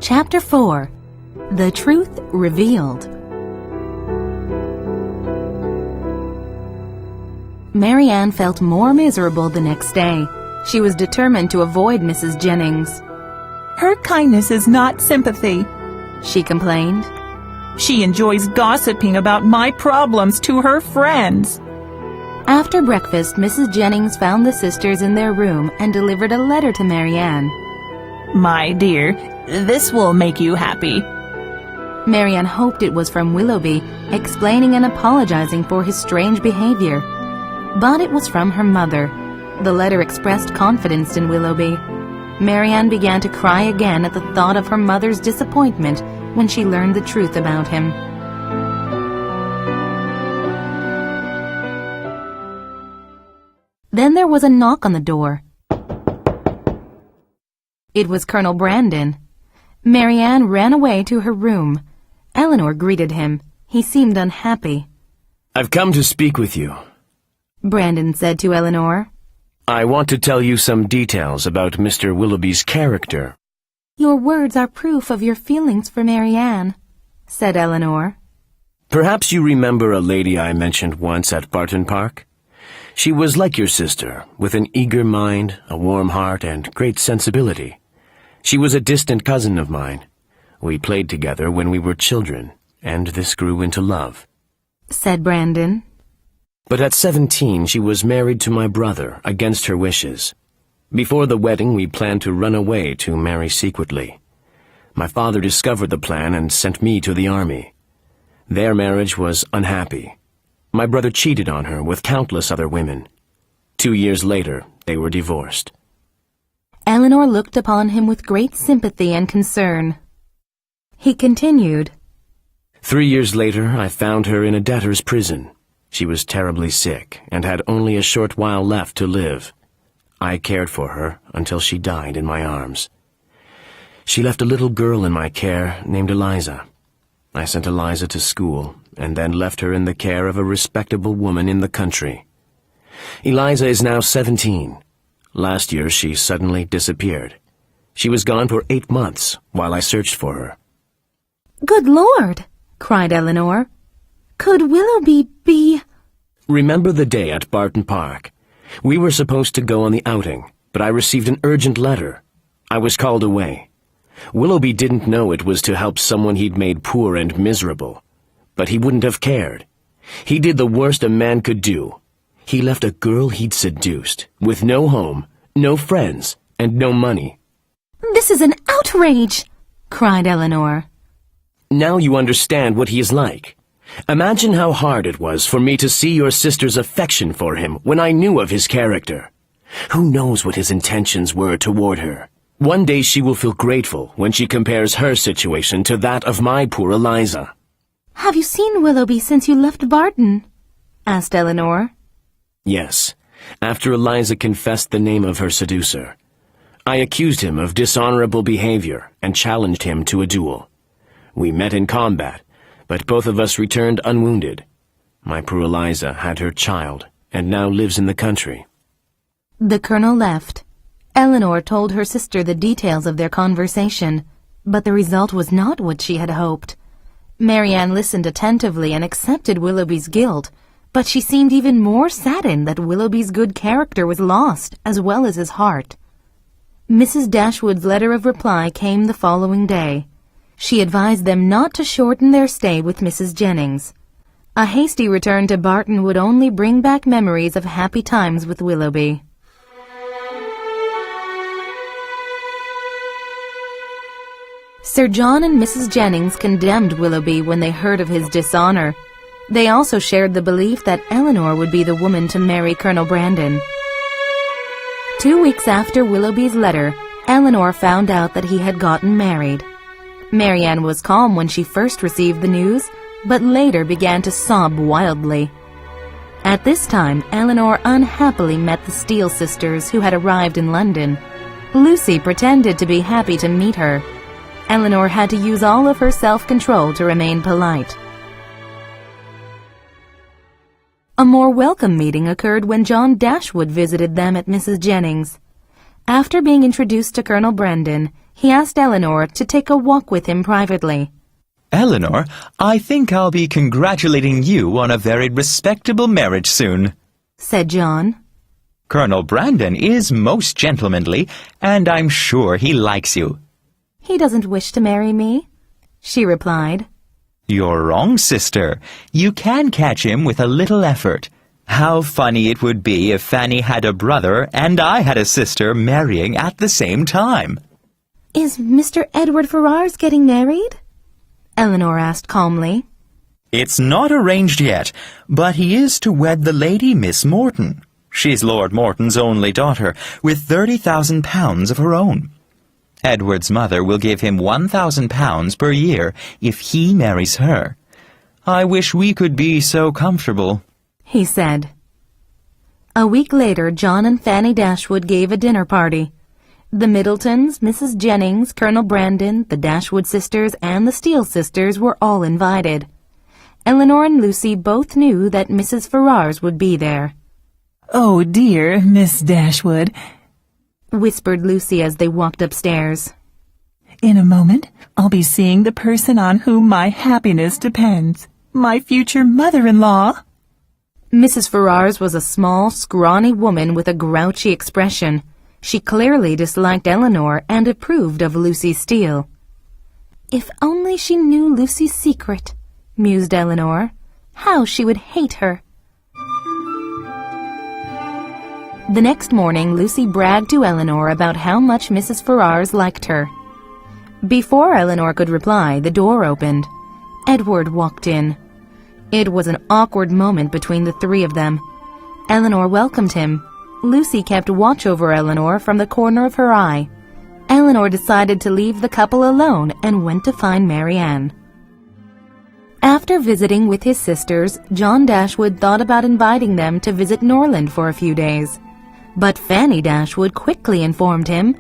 Chapter 4. The Truth Revealed. Mary Ann felt more miserable the next day. She was determined to avoid Mrs. Jennings. "Her kindness is not sympathy," she complained. "She enjoys gossiping about my problems to her friends." After breakfast, Mrs. Jennings found the sisters in their room and delivered a letter to Mary Ann. "My dear, this will make you happy." Mary Ann hoped it was from Willoughby, explaining and apologizing for his strange behavior. But it was from her mother. The letter expressed confidence in Willoughby. Mary Ann began to cry again at the thought of her mother's disappointment when she learned the truth about him. Then there was a knock on the door. It was Colonel Brandon. Mary Ann ran away to her room. Eleanor greeted him. He seemed unhappy. "I've come to speak with you," Brandon said to Eleanor. "I want to tell you some details about Mr. Willoughby's character." "Your words are proof of your feelings for Mary Ann," said Eleanor. Perhaps you remember a lady I mentioned once at Barton Park? She was like your sister, with an eager mind, a warm heart, and great sensibility. She was a distant cousin of mine. We played together when we were children, and this grew into love," said Brandon. "But at 17 she was married to my brother, against her wishes. Before the wedding we planned to run away to marry secretly. My father discovered the plan and sent me to the army. Their marriage was unhappy. My brother cheated on her with countless other women. 2 years later, they were divorced." Eleanor looked upon him with great sympathy and concern. He continued, 3 years later, I found her in a debtor's prison. She was terribly sick and had only a short while left to live. I cared for her until she died in my arms. She left a little girl in my care named Eliza. I sent Eliza to school and then left her in the care of a respectable woman in the country. Eliza is now 17. Last year she suddenly disappeared. She was gone for 8 months while I searched for her. "Good Lord!" cried Eleanor. "Could Willoughby be—" Remember the day at Barton Park? We were supposed to go on the outing, but I received an urgent letter. I was called away. Willoughby didn't know it was to help someone he'd made poor and miserable. But he wouldn't have cared. He did the worst a man could do. He left a girl he'd seduced, with no home, no friends, and no money. "This is an outrage!" cried Eleanor. Now you understand what he is like. Imagine how hard it was for me to see your sister's affection for him when I knew of his character. Who knows what his intentions were toward her? One day she will feel grateful when she compares her situation to that of my poor Eliza." "Have you seen Willoughby since you left Barton?" asked Eleanor. Yes, after Eliza confessed the name of her seducer. I accused him of dishonorable behavior and challenged him to a duel. We met in combat, but both of us returned unwounded. My poor Eliza had her child and now lives in the country." The colonel left. Eleanor told her sister the details of their conversation, but the result was not what she had hoped. Mary Ann listened attentively and accepted Willoughby's guilt, but she seemed even more saddened that Willoughby's good character was lost, as well as his heart. Mrs. Dashwood's letter of reply came the following day. She advised them not to shorten their stay with Mrs. Jennings. A hasty return to Barton would only bring back memories of happy times with Willoughby. Sir John and Mrs. Jennings condemned Willoughby when they heard of his dishonor. They also shared the belief that Eleanor would be the woman to marry Colonel Brandon. 2 weeks after Willoughby's letter, Eleanor found out that he had gotten married. Mary Ann was calm when she first received the news, but later began to sob wildly. At this time, Eleanor unhappily met the Steele sisters who had arrived in London. Lucy pretended to be happy to meet her. Eleanor had to use all of her self-control to remain polite. A more welcome meeting occurred when John Dashwood visited them at Mrs. Jennings. After being introduced to Colonel Brandon, he asked Eleanor to take a walk with him privately. Eleanor, I think I'll be congratulating you on a very respectable marriage soon, said John. Colonel Brandon is most gentlemanly, and I'm sure he likes you. He doesn't wish to marry me, she replied. You're wrong, sister. You can catch him with a little effort. How funny it would be if Fanny had a brother and I had a sister marrying at the same time. Is Mr. Edward Ferrars getting married? Eleanor asked calmly. It's not arranged yet, but he is to wed the Lady Miss Morton. She's Lord Morton's only daughter, with £30,000 of her own. Edward's mother will give him £1,000 per year if he marries her. I wish we could be so comfortable, he said. A week later, John and Fanny Dashwood gave a dinner party. The Middletons, Mrs. Jennings, Colonel Brandon, the Dashwood sisters, and the Steele sisters were all invited. Eleanor and Lucy both knew that Mrs. Ferrars would be there. Oh dear, Miss Dashwood, whispered Lucy as they walked upstairs. In a moment, I'll be seeing the person on whom my happiness depends, my future mother-in-law. Mrs. Ferrars was a small, scrawny woman with a grouchy expression. She clearly disliked Eleanor and approved of Lucy Steele. If only she knew Lucy's secret, mused Eleanor. How she would hate her. The next morning, Lucy bragged to Eleanor about how much Mrs. Ferrars liked her. Before Eleanor could reply, the door opened. Edward walked in. It was an awkward moment between the three of them. Eleanor welcomed him. Lucy kept watch over Eleanor from the corner of her eye. Eleanor decided to leave the couple alone and went to find Marianne. After visiting with his sisters, John Dashwood thought about inviting them to visit Norland for a few days. But Fanny Dashwood quickly informed him,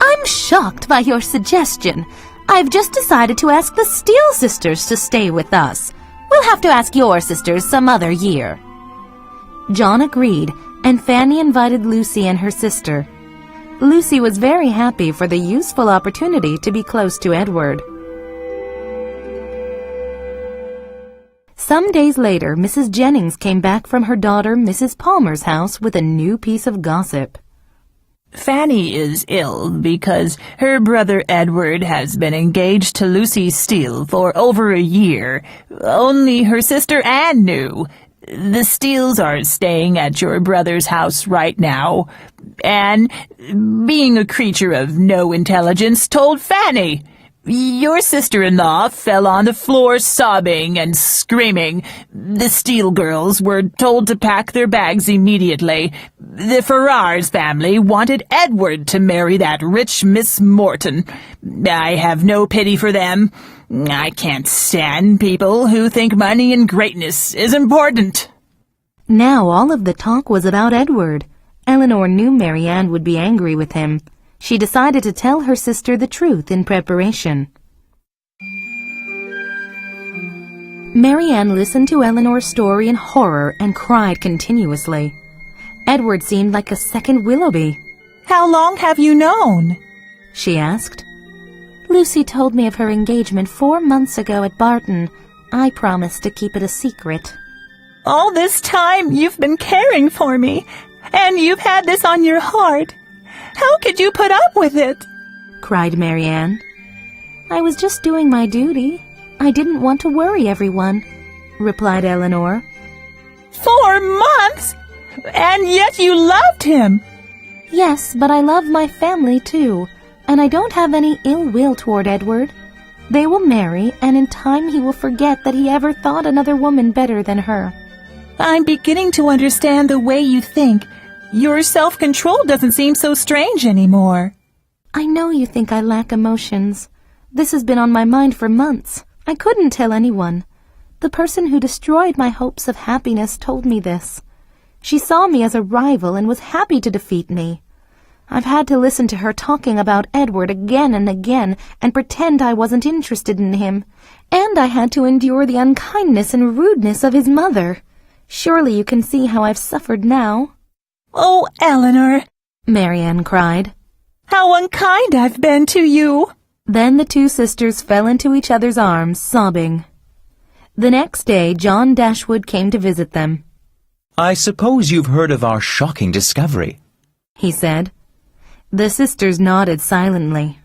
"I'm shocked by your suggestion. I've just decided to ask the Steele sisters to stay with us. We'll have to ask your sisters some other year." John agreed, and Fanny invited Lucy and her sister. Lucy was very happy for the useful opportunity to be close to Edward. Some days later, Mrs. Jennings came back from her daughter Mrs. Palmer's house with a new piece of gossip. Fanny is ill because her brother Edward has been engaged to Lucy Steele for over a year. Only her sister Anne knew. The Steeles are staying at your brother's house right now. Anne, being a creature of no intelligence, told Fanny. Your sister-in-law fell on the floor sobbing and screaming. The Steele girls were told to pack their bags immediately. The Ferrars family wanted Edward to marry that rich Miss Morton. I have no pity for them. I can't stand people who think money and greatness is important. Now all of the talk was about Edward. Eleanor knew Marianne would be angry with him. She decided to tell her sister the truth in preparation. Marianne listened to Eleanor's story in horror and cried continuously. Edward seemed like a second Willoughby. How long have you known? She asked. Lucy told me of her engagement 4 months ago at Barton. I promised to keep it a secret. All this time you've been caring for me, and you've had this on your heart. How could you put up with it? Cried Marianne. I was just doing my duty. I didn't want to worry everyone, replied Eleanor. 4 months? And yet you loved him. Yes, but I love my family too, and I don't have any ill will toward Edward. They will marry, and in time he will forget that he ever thought another woman better than her. I'm beginning to understand the way you think. Your self-control doesn't seem so strange anymore. I know you think I lack emotions. This has been on my mind for months. I couldn't tell anyone. The person who destroyed my hopes of happiness told me this. She saw me as a rival and was happy to defeat me. I've had to listen to her talking about Edward again and again and pretend I wasn't interested in him. And I had to endure the unkindness and rudeness of his mother. Surely you can see how I've suffered now. Oh, Eleanor, Marianne cried. How unkind I've been to you." Then the two sisters fell into each other's arms, sobbing. The next day, John Dashwood came to visit them. "I suppose you've heard of our shocking discovery," he said. The sisters nodded silently.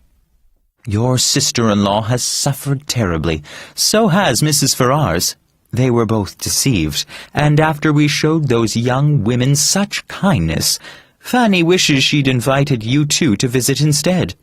"Your sister-in-law has suffered terribly. So has Mrs. Ferrars. They were both deceived, and after we showed those young women such kindness, Fanny wishes she'd invited you two to visit instead.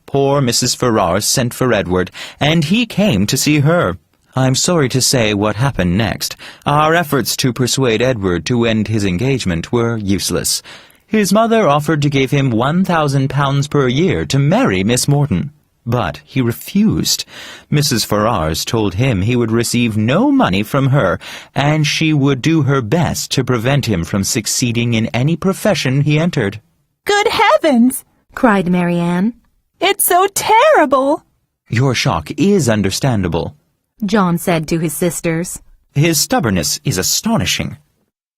Poor Mrs. Ferrars sent for Edward, and he came to see her. I'm sorry to say what happened next. Our efforts to persuade Edward to end his engagement were useless. His mother offered to give him £1,000 per year to marry Miss Morton, but he refused. Mrs. Ferrars told him he would receive no money from her, and she would do her best to prevent him from succeeding in any profession he entered." "Good heavens!" cried Marianne. "It's so terrible!" "Your shock is understandable," John said to his sisters. "His stubbornness is astonishing."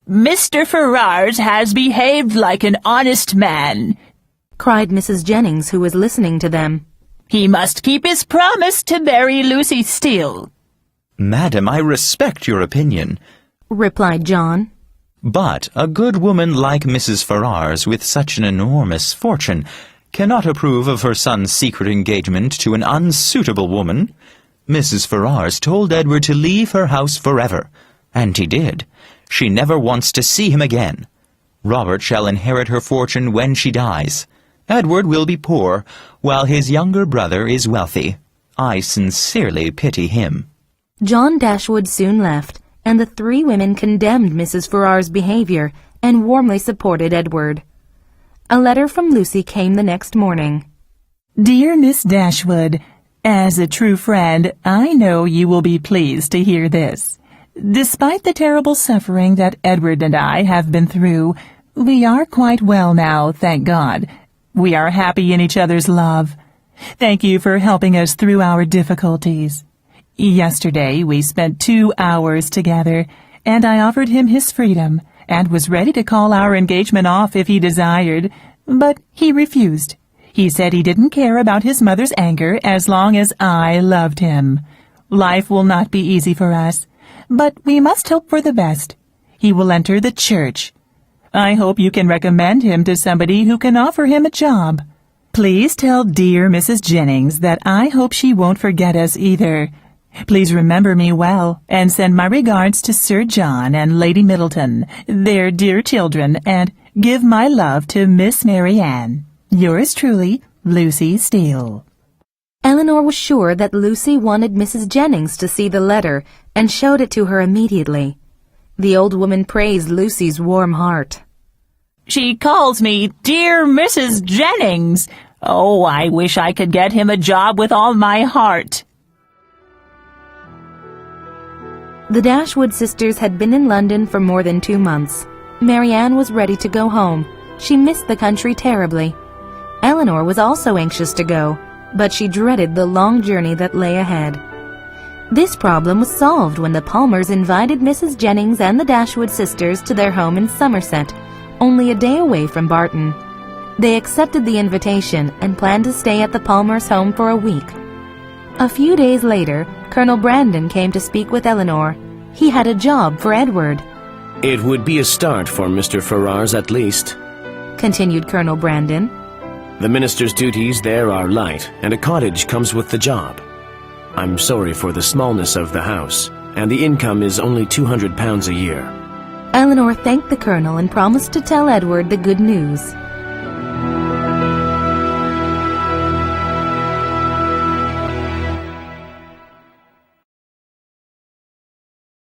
"Mr. Ferrars has behaved like an honest man," cried Mrs. Jennings, who was listening to them. "He must keep his promise to marry Lucy Steele." "Madam, I respect your opinion," replied John. "but a good woman like Mrs. Ferrars, with such an enormous fortune, cannot approve of her son's secret engagement to an unsuitable woman. Mrs. Ferrars told Edward to leave her house forever, and he did. She never wants to see him again. Robert shall inherit her fortune when she dies. Edward will be poor, while his younger brother is wealthy. I sincerely pity him." John Dashwood soon left, and the three women condemned Mrs. Ferrars' behavior and warmly supported Edward. A letter from Lucy came the next morning. "Dear Miss Dashwood, as a true friend, I know you will be pleased to hear this. Despite the terrible suffering that Edward and I have been through, we are quite well now, thank God. We are happy in each other's love. Thank you for helping us through our difficulties. Yesterday we spent 2 hours together, and I offered him his freedom, and was ready to call our engagement off if he desired, but he refused. He said he didn't care about his mother's anger as long as I loved him. Life will not be easy for us, but we must hope for the best. He will enter the church. I hope you can recommend him to somebody who can offer him a job. Please tell dear Mrs. Jennings that I hope she won't forget us either. Please remember me well, and send my regards to Sir John and Lady Middleton, their dear children, and give my love to Miss Marianne. Yours truly, Lucy Steele." Eleanor was sure that Lucy wanted Mrs. Jennings to see the letter and showed it to her immediately. The old woman praised Lucy's warm heart. "She calls me dear Mrs. Jennings. Oh, I wish I could get him a job with all my heart." The Dashwood sisters had been in London for more than 2 months. Marianne was ready to go home. She missed the country terribly. Eleanor was also anxious to go, but she dreaded the long journey that lay ahead. This problem was solved when the Palmers invited Mrs. Jennings and the Dashwood sisters to their home in Somerset, only a day away from Barton. They accepted the invitation and planned to stay at the Palmers' home for a week. A few days later, Colonel Brandon came to speak with Eleanor. He had a job for Edward. "It would be a start for Mr. Ferrars at least," continued Colonel Brandon. "The minister's duties there are light, and a cottage comes with the job. I'm sorry for the smallness of the house, and the income is only £200 a year." Eleanor thanked the colonel and promised to tell Edward the good news.